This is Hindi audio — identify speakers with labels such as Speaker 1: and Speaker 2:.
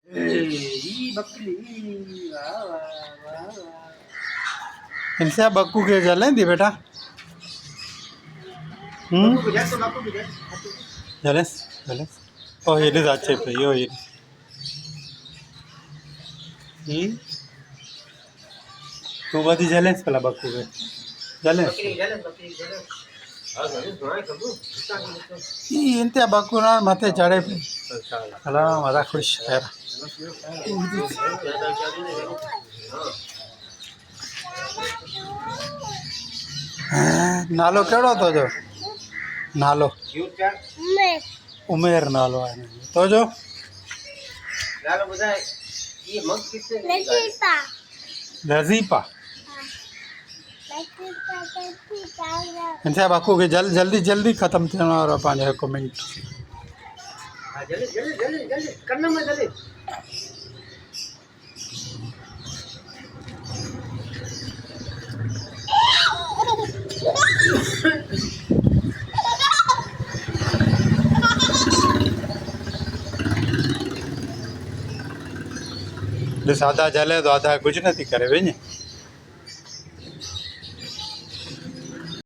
Speaker 1: ई बकरी वाह वाह वाह वाह
Speaker 2: इनसे आप बक्कू के जलें दी बेटा
Speaker 1: बापू भी जाए
Speaker 2: जलेस जलेस ओ ये नहीं अच्छे पे यो ये तू बदी जलेस पला बक्कू के जलेस
Speaker 1: बकरी जले हां घणो घणो कबू
Speaker 2: इंते बक्कू ना माथे चढ़े पे अला मजा खुश है नालो केड़ो तो जो नालो उमेर नालो है तो जो
Speaker 1: लालो बुझाए ये मग किसने
Speaker 2: लजीपा इनसे बक्कू के जल्दी जल्दी खत्म थे और 5 मिनट
Speaker 1: हां जल्दी जल्दी जल्दी जल्दी करना मत जल्दी
Speaker 2: आधा जले तो आधा कुछ नहीं करे वे